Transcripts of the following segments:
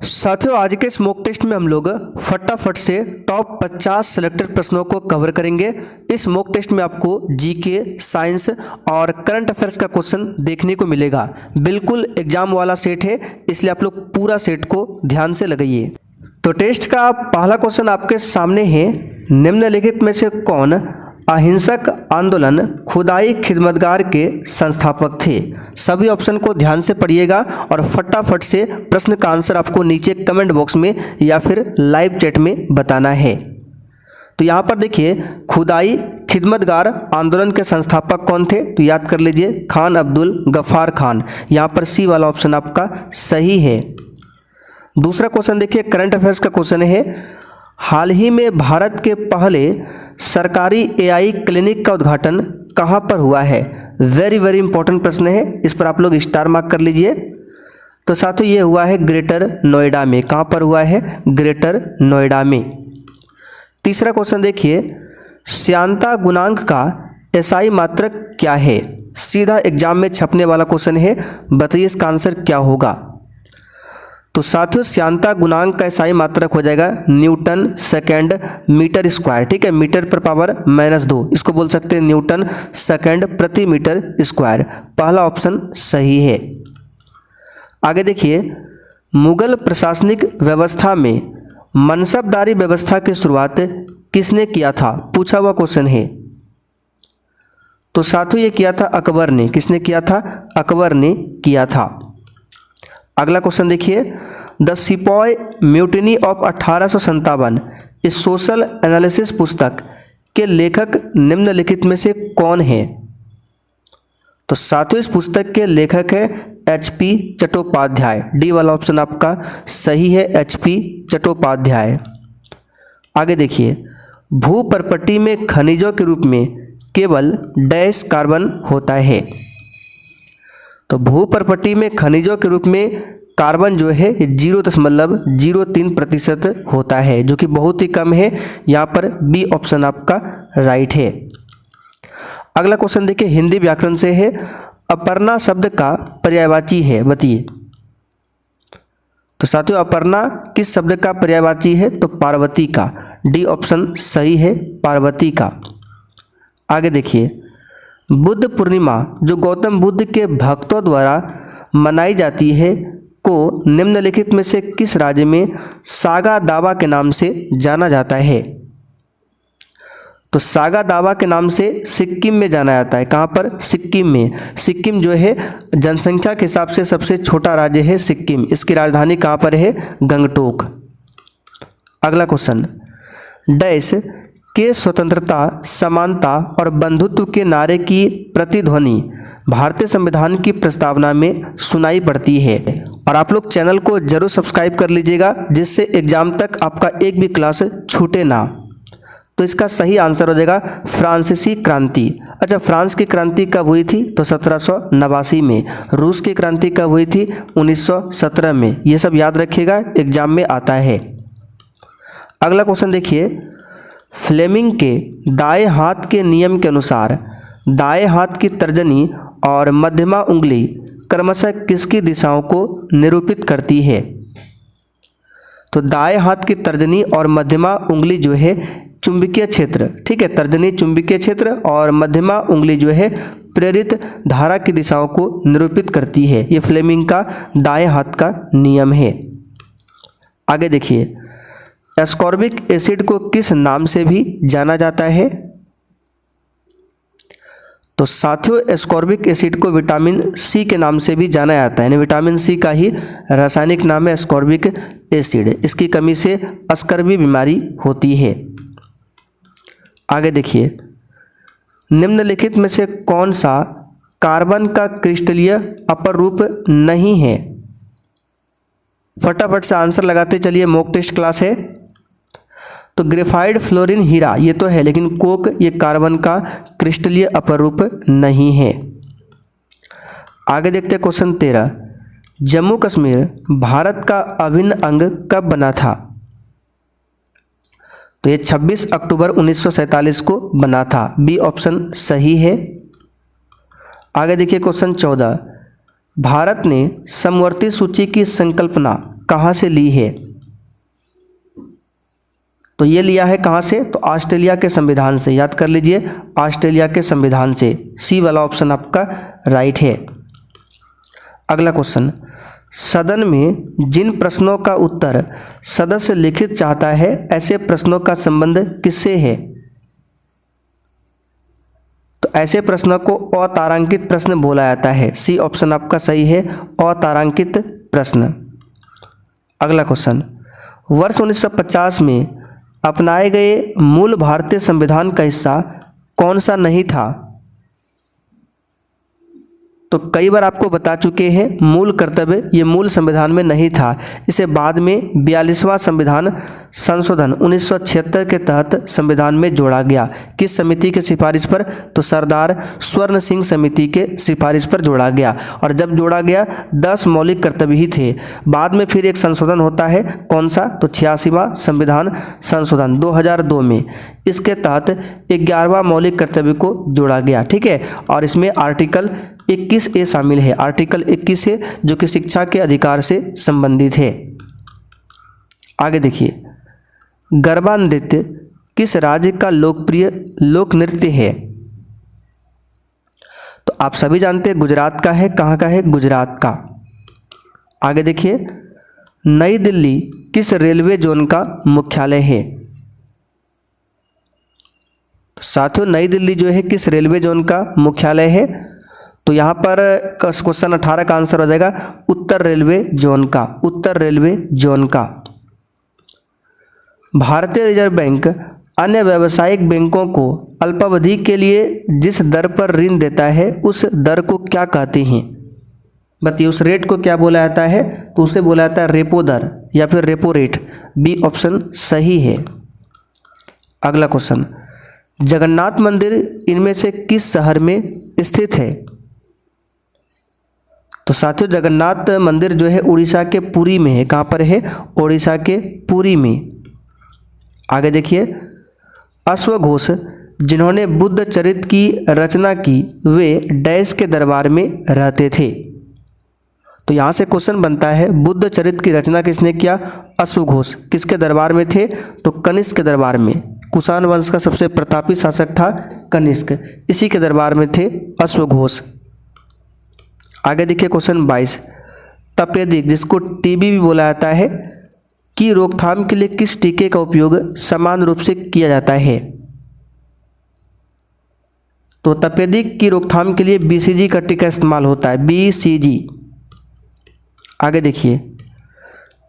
साथियों, आज के इस मॉक टेस्ट में हम लोग फटाफट से टॉप 50 सिलेक्टेड प्रश्नों को कवर करेंगे। इस मॉक टेस्ट में आपको जीके, साइंस और करंट अफेयर्स का क्वेश्चन देखने को मिलेगा। बिल्कुल एग्जाम वाला सेट है, इसलिए आप लोग पूरा सेट को ध्यान से लगाइए। तो टेस्ट का पहला क्वेश्चन आपके सामने है, निम्नलिखित में से कौन अहिंसक आंदोलन खुदाई खिदमतगार के संस्थापक थे? सभी ऑप्शन को ध्यान से पढ़िएगा और फटाफट से प्रश्न का आंसर आपको नीचे कमेंट बॉक्स में या फिर लाइव चैट में बताना है। तो यहाँ पर देखिए, खुदाई खिदमतगार आंदोलन के संस्थापक कौन थे? तो याद कर लीजिए, खान अब्दुल गफ्फार खान। यहाँ पर सी वाला ऑप्शन आपका सही है। दूसरा क्वेश्चन देखिए, करंट अफेयर्स का क्वेश्चन है, हाल ही में भारत के पहले सरकारी एआई क्लिनिक का उद्घाटन कहाँ पर हुआ है? वेरी वेरी इंपॉर्टेंट प्रश्न है, इस पर आप लोग स्टार मार्क कर लीजिए। तो साथियों, ये हुआ है ग्रेटर नोएडा में। कहाँ पर हुआ है? ग्रेटर नोएडा में। तीसरा क्वेश्चन देखिए, श्यानता गुणांक का एसआई मात्रक क्या है? सीधा एग्जाम में छपने वाला क्वेश्चन है, बताइए इसका आंसर क्या होगा? तो साथियों, श्यानता गुणांक का एसआई मात्रक हो जाएगा न्यूटन सेकेंड मीटर स्क्वायर। ठीक है, मीटर पर पावर -2, इसको बोल सकते हैं न्यूटन सेकेंड प्रति मीटर स्क्वायर। पहला ऑप्शन सही है। आगे देखिए, मुगल प्रशासनिक व्यवस्था में मनसबदारी व्यवस्था की शुरुआत किसने किया था? पूछा हुआ क्वेश्चन है। तो साथियों, ये किया था अकबर ने। किसने किया था? अकबर ने किया था। अगला क्वेश्चन देखिए, द सिपॉय म्यूटिनी ऑफ 1857 इस सोशल एनालिसिस पुस्तक के लेखक निम्नलिखित में से कौन है? तो साथियों, इस पुस्तक के लेखक है HP चट्टोपाध्याय। डी वाला ऑप्शन आपका सही है, HP चट्टोपाध्याय। आगे देखिए, भूपर्पटी में खनिजों के रूप में केवल डैश कार्बन होता है। तो भूपर्पटी में खनिजों के रूप में कार्बन जो है 0.03% होता है, जो कि बहुत ही कम है। यहाँ पर बी ऑप्शन आपका राइट है। अगला क्वेश्चन देखिए, हिंदी व्याकरण से है, अपर्णा शब्द का पर्यायवाची है, बताइए। तो साथियों, अपर्णा किस शब्द का पर्यायवाची है? तो पार्वती का। डी ऑप्शन सही है, पार्वती का। आगे देखिए, बुद्ध पूर्णिमा जो गौतम बुद्ध के भक्तों द्वारा मनाई जाती है को निम्नलिखित में से किस राज्य में सागा दावा के नाम से जाना जाता है? तो सागा दावा के नाम से सिक्किम में जाना जाता है। कहाँ पर? सिक्किम में। सिक्किम जो है जनसंख्या के हिसाब से सबसे छोटा राज्य है सिक्किम। इसकी राजधानी कहाँ पर है? गंगटोक। अगला क्वेश्चन, डैश के स्वतंत्रता, समानता और बंधुत्व के नारे की प्रतिध्वनि भारतीय संविधान की प्रस्तावना में सुनाई पड़ती है। और आप लोग चैनल को जरूर सब्सक्राइब कर लीजिएगा, जिससे एग्जाम तक आपका एक भी क्लास छूटे ना। तो इसका सही आंसर हो जाएगा फ्रांसीसी क्रांति। अच्छा, फ्रांस की क्रांति कब हुई थी? तो 1789 में। रूस की क्रांति कब हुई थी? 1917 में। ये सब याद रखिएगा, एग्जाम में आता है। अगला क्वेश्चन देखिए, फ्लेमिंग के दाएं हाथ के नियम के अनुसार दाएं हाथ की तर्जनी और मध्यमा उंगली क्रमशः किसकी दिशाओं को निरूपित करती है? तो दाएं हाथ की तर्जनी और मध्यमा उंगली जो है चुंबकीय क्षेत्र, ठीक है, तर्जनी चुंबकीय क्षेत्र और मध्यमा उंगली जो है प्रेरित धारा की दिशाओं को निरूपित करती है। ये फ्लेमिंग का दाएं हाथ का नियम है। आगे देखिए, एस्कॉर्बिक एसिड को किस नाम से भी जाना जाता है? तो साथियों, एस्कॉर्बिक एसिड को विटामिन सी के नाम से भी जाना जाता है। यानी विटामिन सी का ही रासायनिक नाम है एस्कॉर्बिक एसिड। इसकी कमी से अस्कर्वी बीमारी होती है। आगे देखिए, निम्नलिखित में से कौन सा कार्बन का क्रिस्टलीय अपर रूप नहीं है? फटाफट से आंसर लगाते चलिए, मॉक टेस्ट क्लास है। तो ग्रेफाइड फ्लोरीन हीरा ये तो है, लेकिन कोक ये कार्बन का क्रिस्टलीय अपर रूप नहीं है। आगे देखते हैं क्वेश्चन 13, जम्मू कश्मीर भारत का अभिन्न अंग कब बना था? तो ये 26 अक्टूबर 1947 को बना था। बी ऑप्शन सही है। आगे देखिए क्वेश्चन 14, भारत ने समवर्ती सूची की संकल्पना कहाँ से ली है? तो ये लिया है कहाँ से? तो ऑस्ट्रेलिया के संविधान से। याद कर लीजिए, ऑस्ट्रेलिया के संविधान से। सी वाला ऑप्शन आपका राइट है। अगला क्वेश्चन, सदन में जिन प्रश्नों का उत्तर सदस्य लिखित चाहता है ऐसे प्रश्नों का संबंध किससे है? तो ऐसे प्रश्नों को अतारांकित प्रश्न बोला जाता है। सी ऑप्शन आपका सही है, अतारांकित प्रश्न। अगला क्वेश्चन, वर्ष 1950 में अपनाए गए मूल भारतीय संविधान का हिस्सा कौन सा नहीं था? तो कई बार आपको बता चुके हैं, मूल कर्तव्य ये मूल संविधान में नहीं था। इसे बाद में 42वां संविधान संशोधन 1976 के तहत संविधान में जोड़ा गया। किस समिति के सिफारिश पर? तो सरदार स्वर्ण सिंह समिति के सिफारिश पर जोड़ा गया। और जब जोड़ा गया 10 मौलिक कर्तव्य ही थे। बाद में फिर एक संशोधन होता है, कौन सा? तो 86वां संविधान संशोधन 2002 में। इसके तहत 11वां मौलिक कर्तव्य को जोड़ा गया। ठीक है, और इसमें आर्टिकल 21A शामिल है। आर्टिकल 21 है जो कि शिक्षा के अधिकार से संबंधित है। आगे देखिए, गरबा नृत्य किस राज्य का लोकप्रिय लोक नृत्य है? तो आप सभी जानते हैं गुजरात का है। कहाँ का है? गुजरात का। आगे देखिए, नई दिल्ली किस रेलवे जोन का मुख्यालय है? तो साथियों, नई दिल्ली जो है किस रेलवे जोन का मुख्यालय है? तो यहाँ पर क्वेश्चन 18 का आंसर हो जाएगा उत्तर रेलवे जोन का। उत्तर रेलवे जोन का। भारतीय रिजर्व बैंक अन्य व्यावसायिक बैंकों को अल्पावधि के लिए जिस दर पर ऋण देता है उस दर को क्या कहते हैं? बताइए, उस रेट को क्या बोला जाता है? तो उसे बोला जाता है रेपो दर या फिर रेपो रेट। बी ऑप्शन सही है। अगला क्वेश्चन, जगन्नाथ मंदिर इनमें से किस शहर में स्थित है? तो साथियों, जगन्नाथ मंदिर जो है उड़ीसा के पुरी में है। कहाँ पर है? उड़ीसा के पुरी में। आगे देखिए, अश्वघोष जिन्होंने बुद्ध चरित्र की रचना की वे डैश के दरबार में रहते थे। तो यहाँ से क्वेश्चन बनता है, बुद्ध चरित्र की रचना किसने किया? अश्वघोष। किसके दरबार में थे? तो कनिष्क के दरबार में। कुषाण वंश का सबसे प्रतापी शासक था कनिष्क, इसी के दरबार में थे अश्वघोष। आगे देखिए क्वेश्चन 22, तपेदिक जिसको टीबी भी बोला जाता है की रोकथाम के लिए किस टीके का उपयोग समान रूप से किया जाता है? तो तपेदिक की रोकथाम के लिए BCG का टीका इस्तेमाल होता है। BCG। आगे देखिए,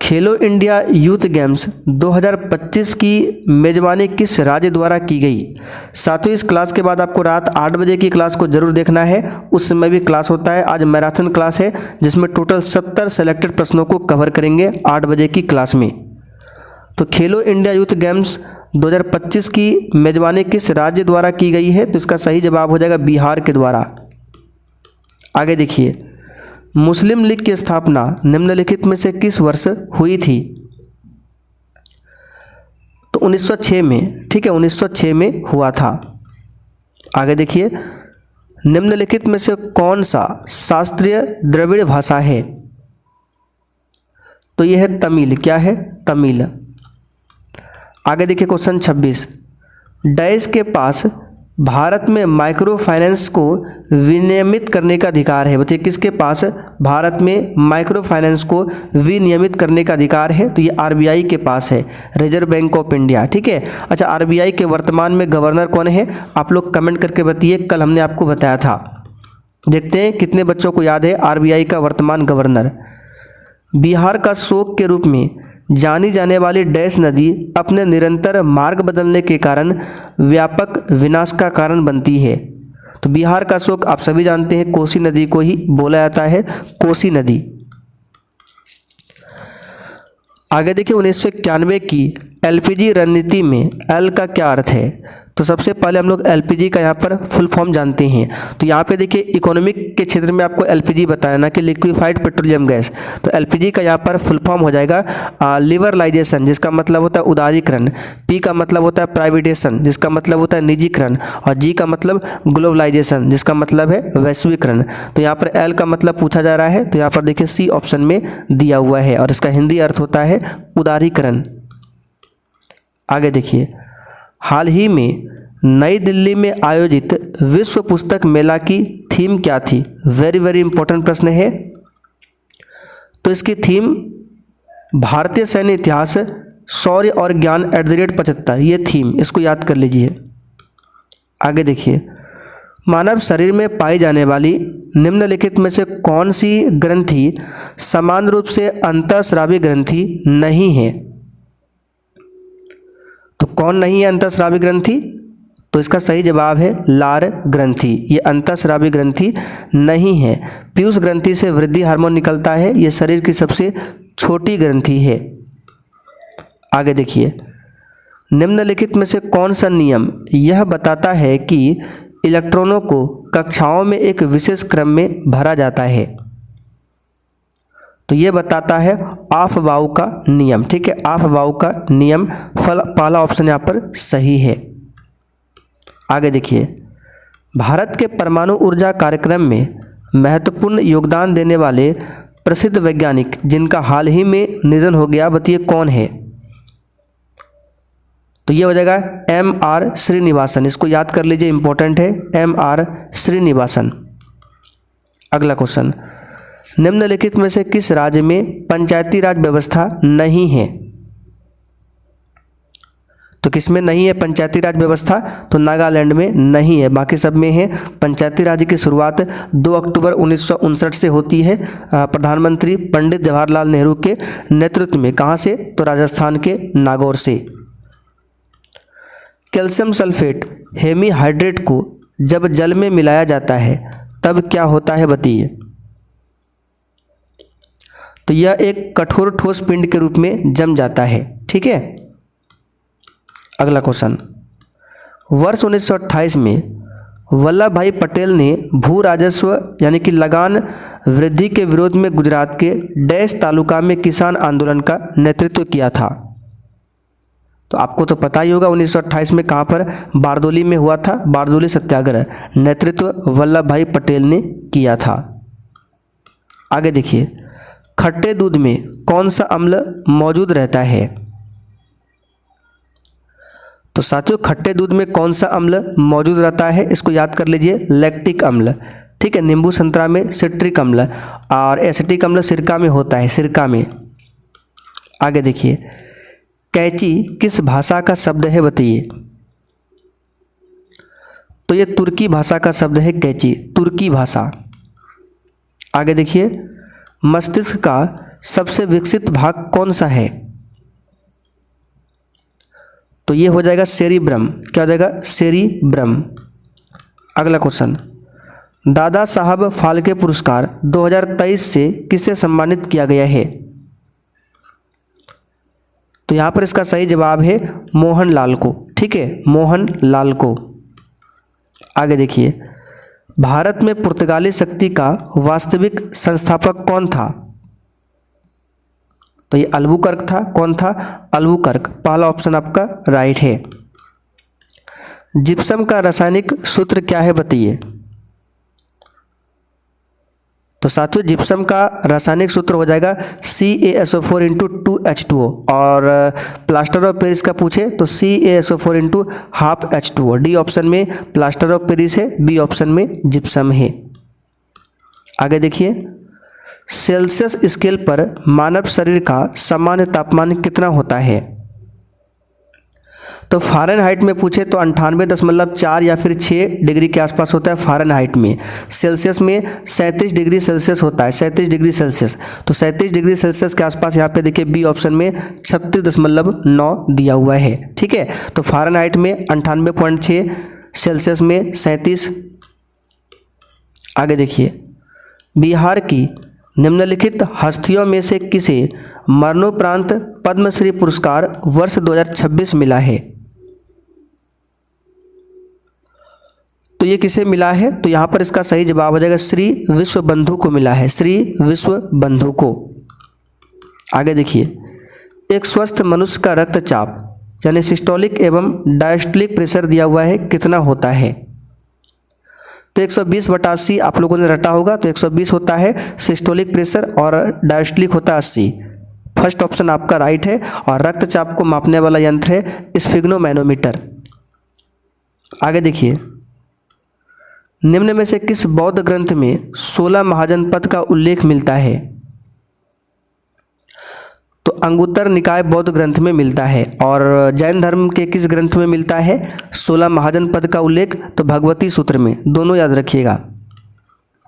खेलो इंडिया यूथ गेम्स 2025 की मेजबानी किस राज्य द्वारा की गई? साथियों, इस क्लास के बाद आपको रात 8 बजे की क्लास को जरूर देखना है। उस समय भी क्लास होता है। आज मैराथन क्लास है जिसमें टोटल 70 सेलेक्टेड प्रश्नों को कवर करेंगे 8 बजे की क्लास में। तो खेलो इंडिया यूथ गेम्स 2025 की मेजबानी किस राज्य द्वारा की गई है? तो इसका सही जवाब हो जाएगा बिहार के द्वारा। आगे देखिए, मुस्लिम लीग की स्थापना निम्नलिखित में से किस वर्ष हुई थी? तो 1906 में। ठीक है, 1906 में हुआ था। आगे देखिए, निम्नलिखित में से कौन सा शास्त्रीय द्रविड़ भाषा है? तो यह है तमिल। क्या है? तमिल। आगे देखिए क्वेश्चन 26, डैश के पास भारत में माइक्रो फाइनेंस को विनियमित करने का अधिकार है। बताइए, किसके पास भारत में माइक्रो फाइनेंस को विनियमित करने का अधिकार है? तो ये RBI के पास है, रिजर्व बैंक ऑफ इंडिया। ठीक है। अच्छा, RBI के वर्तमान में गवर्नर कौन है? आप लोग कमेंट करके बताइए, कल हमने आपको बताया था। देखते हैं कितने बच्चों को याद है RBI का वर्तमान गवर्नर। बिहार का शोक के रूप में जानी जाने वाली डैश नदी अपने निरंतर मार्ग बदलने के कारण व्यापक विनाश का कारण बनती है। तो बिहार का शोक आप सभी जानते हैं, कोसी नदी को ही बोला जाता है, कोसी नदी। आगे देखिए, 1991 की एलपीजी रणनीति में एल का क्या अर्थ है? तो सबसे पहले हम लोग एलपीजी का यहाँ पर फुल फॉर्म जानते हैं। तो यहाँ पे देखिए इकोनॉमिक के क्षेत्र में आपको एलपीजी बताया ना कि लिक्विफाइड पेट्रोलियम गैस। तो एलपीजी का यहाँ पर फुल फॉर्म हो जाएगा लिबरलाइजेशन, जिसका मतलब होता है उदारीकरण। पी का मतलब होता है प्राइवेटेशन, जिसका मतलब होता है निजीकरण। और जी का मतलब ग्लोबलाइजेशन, जिसका मतलब है वैश्वीकरण। तो यहाँ पर एल का मतलब पूछा जा रहा है, तो यहाँ पर देखिए सी ऑप्शन में दिया हुआ है और इसका हिंदी अर्थ होता है उदारीकरण। आगे देखिए, हाल ही में नई दिल्ली में आयोजित विश्व पुस्तक मेला की थीम क्या थी? वेरी वेरी इंपॉर्टेंट प्रश्न है। तो इसकी थीम भारतीय सैन्य इतिहास, शौर्य और ज्ञान @75, ये थीम, इसको याद कर लीजिए। आगे देखिए, मानव शरीर में पाई जाने वाली निम्नलिखित में से कौन सी ग्रंथि समान रूप से अंतःस्रावी ग्रंथि नहीं है? तो कौन नहीं है अंतःस्रावी ग्रंथि? तो इसका सही जवाब है लार ग्रंथि। ये अंतःस्रावी ग्रंथि नहीं है। पीयूष ग्रंथि से वृद्धि हार्मोन निकलता है, ये शरीर की सबसे छोटी ग्रंथि है। आगे देखिए, निम्नलिखित में से कौन सा नियम यह बताता है कि इलेक्ट्रॉनों को कक्षाओं में एक विशेष क्रम में भरा जाता है? तो ये बताता है ऑफ-बाउ का नियम। ठीक है, ऑफ-बाउ का नियम, पहला ऑप्शन यहाँ पर सही है। आगे देखिए, भारत के परमाणु ऊर्जा कार्यक्रम में महत्वपूर्ण योगदान देने वाले प्रसिद्ध वैज्ञानिक जिनका हाल ही में निधन हो गया, बताइए कौन है? तो ये हो जाएगा M.R. श्रीनिवासन। इसको याद कर लीजिए, इंपॉर्टेंट है, M.R. श्रीनिवासन। अगला क्वेश्चन, निम्नलिखित में से किस राज्य में पंचायती राज व्यवस्था नहीं है? तो किसमें नहीं है पंचायती राज व्यवस्था? तो नागालैंड में नहीं है, बाकी सब में है। पंचायती राज की शुरुआत 2 अक्टूबर 1959 से होती है, प्रधानमंत्री पंडित जवाहरलाल नेहरू के नेतृत्व में। कहाँ से? तो राजस्थान के नागौर से। कैल्शियम सल्फेट हेमीहाइड्रेट को जब जल में मिलाया जाता है तब क्या होता है, बताइए? तो यह एक कठोर ठोस पिंड के रूप में जम जाता है। ठीक है, अगला क्वेश्चन, वर्ष 1928 में वल्लभ भाई पटेल ने भू राजस्व यानी कि लगान वृद्धि के विरोध में गुजरात के डैश तालुका में किसान आंदोलन का नेतृत्व किया था। तो आपको तो पता ही होगा 1928 में कहाँ पर? बारदोली में हुआ था, बारदोली सत्याग्रह। नेतृत्व वल्लभ भाई पटेल ने किया था। आगे देखिए, खट्टे दूध में कौन सा अम्ल मौजूद रहता है? तो साथियों, खट्टे दूध में कौन सा अम्ल मौजूद रहता है? इसको याद कर लीजिए, लैक्टिक अम्ल। ठीक है, नींबू संतरा में सिट्रिक अम्ल और एसिटिक अम्ल सिरका में होता है, सिरका में। आगे देखिए, कैंची किस भाषा का शब्द है, बताइए? तो ये तुर्की भाषा का शब्द है कैंची, तुर्की भाषा। आगे देखिए, मस्तिष्क का सबसे विकसित भाग कौन सा है? तो ये हो जाएगा सेरिब्रम। क्या हो जाएगा? सेरिब्रम। अगला क्वेश्चन, दादा साहब फाल्के पुरस्कार 2023 से किसे सम्मानित किया गया है? तो यहाँ पर इसका सही जवाब है मोहन लाल को। ठीक है, मोहन लाल को। आगे देखिए, भारत में पुर्तगाली शक्ति का वास्तविक संस्थापक कौन था? तो ये अल्बुकर्क था। कौन था? अल्बुकर्क। पहला ऑप्शन आपका राइट है। जिप्सम का रासायनिक सूत्र क्या है, बताइए? तो साथियों, जिप्सम का रासायनिक सूत्र हो जाएगा CaSO4 × 2H2O और प्लास्टर ऑफ पेरिस का पूछे तो CaSO4 × ½ H2O। डी ऑप्शन में प्लास्टर ऑफ पेरिस है, बी ऑप्शन में जिप्सम है। आगे देखिए, सेल्सियस स्केल पर मानव शरीर का सामान्य तापमान कितना होता है? तो फ़ारेनहाइट में पूछे तो 98.4 या फिर 6 डिग्री के आसपास होता है फ़ारेनहाइट में। सेल्सियस में 37 डिग्री सेल्सियस होता है, 37 डिग्री सेल्सियस। तो 37 डिग्री सेल्सियस के आसपास यहाँ पे देखिए बी ऑप्शन में 36.9 दिया हुआ है। ठीक है, तो फ़ारेनहाइट में 98.6, सेल्सियस में 37। आगे देखिए, बिहार की निम्नलिखित हस्तियों में से किसे मरणोपरांत पद्मश्री पुरस्कार वर्ष 2026 मिला है? तो ये किसे मिला है? तो यहाँ पर इसका सही जवाब हो जाएगा श्री विश्वबंधु को मिला है, श्री विश्वबंधु को। आगे देखिए, एक स्वस्थ मनुष्य का रक्तचाप यानी सिस्टोलिक एवं डायस्टोलिक प्रेशर दिया हुआ है, कितना होता है? तो 120/80 आप लोगों ने रटा होगा, तो 120 होता है सिस्टोलिक प्रेशर और डायस्टोलिक होता है 80। फर्स्ट ऑप्शन आपका राइट है। और रक्तचाप को मापने वाला यंत्र है स्फिग्नोमैनोमीटर। आगे देखिए, निम्न में से किस बौद्ध ग्रंथ में 16 महाजनपद का उल्लेख मिलता है? तो अंगुत्तर निकाय बौद्ध ग्रंथ में मिलता है। और जैन धर्म के किस ग्रंथ में मिलता है 16 महाजनपद का उल्लेख? तो भगवती सूत्र में, दोनों याद रखिएगा।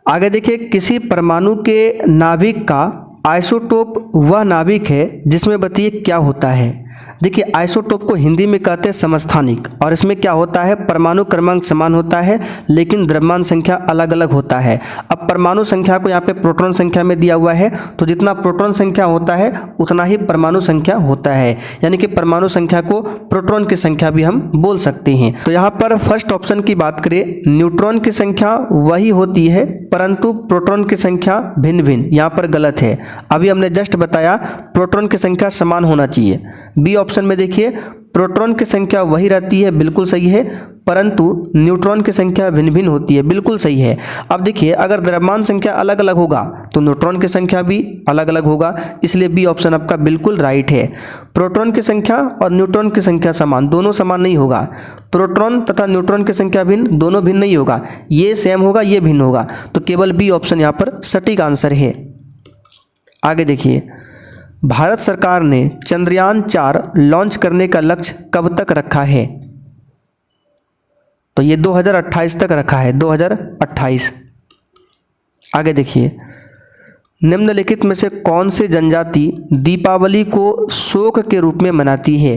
आगे देखिए, किसी परमाणु के नाभिक का आइसोटोप वह नाभिक है जिसमें बताइए क्या होता है? देखिए, आइसोटोप को हिंदी में कहते हैं समस्थानिक, और इसमें क्या होता है, परमाणु क्रमांक समान होता है लेकिन द्रव्यमान संख्या अलग अलग होता है। अब परमाणु संख्या को यहाँ पे प्रोटॉन संख्या में दिया हुआ है, तो जितना प्रोटॉन संख्या होता है उतना ही परमाणु संख्या होता है, यानी कि परमाणु संख्या को प्रोटॉन की संख्या भी हम बोल सकते हैं। तो यहाँ पर फर्स्ट ऑप्शन की बात करें, न्यूट्रॉन की संख्या वही होती है परंतु प्रोटॉन की संख्या भिन्न भिन्न, यहाँ पर गलत है। अभी हमने जस्ट बताया प्रोटॉन की संख्या समान होना चाहिए। बी ऑप्शन में देखिए, प्रोटॉन की संख्या वही रहती है, बिल्कुल सही है, परंतु न्यूट्रॉन की संख्या भिन्न भिन्न होती है, बिल्कुल सही है। अब देखिए, अगर द्रव्यमान संख्या अलग अलग होगा तो न्यूट्रॉन की संख्या भी अलग अलग होगा, इसलिए बी ऑप्शन आपका बिल्कुल राइट है। प्रोटॉन की संख्या और न्यूट्रॉन की संख्या समान, दोनों समान नहीं होगा। प्रोटॉन तथा न्यूट्रॉन की संख्या भिन्न, दोनों भिन्न नहीं होगा, ये सेम होगा ये भिन्न होगा, तो केवल बी ऑप्शन यहाँ पर सटीक आंसर है। आगे देखिए, भारत सरकार ने चंद्रयान 4 लॉन्च करने का लक्ष्य कब तक रखा है? तो ये 2028 तक रखा है, 2028। आगे देखिए, निम्नलिखित में से कौन सी जनजाति दीपावली को शोक के रूप में मनाती है?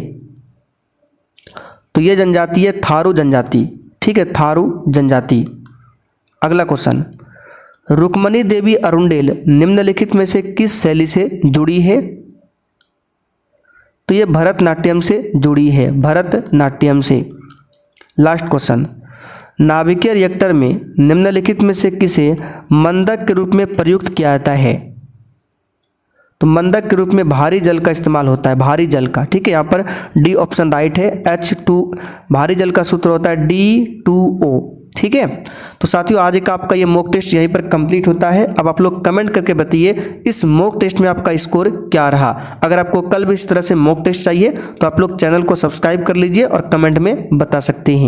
तो ये जनजाति है थारू जनजाति, ठीक है, थारू जनजाति। अगला क्वेश्चन, रुक्मणी देवी अरुंडेल निम्नलिखित में से किस शैली से जुड़ी है? तो ये भरतनाट्यम से जुड़ी है, भरतनाट्यम से। लास्ट क्वेश्चन, नाभिकीय रिएक्टर में निम्नलिखित में से किसे मंदक के रूप में प्रयुक्त किया जाता है? तो मंदक के रूप में भारी जल का इस्तेमाल होता है, भारी जल का, ठीक है, यहाँ पर डी ऑप्शन राइट है। H2 भारी जल का सूत्र होता है D2O, ठीक है। तो साथियों, आज का आपका ये मॉक टेस्ट यहीं पर कंप्लीट होता है। अब आप लोग कमेंट करके बताइए इस मॉक टेस्ट में आपका स्कोर क्या रहा। अगर आपको कल भी इस तरह से मॉक टेस्ट चाहिए तो आप लोग चैनल को सब्सक्राइब कर लीजिए और कमेंट में बता सकते हैं।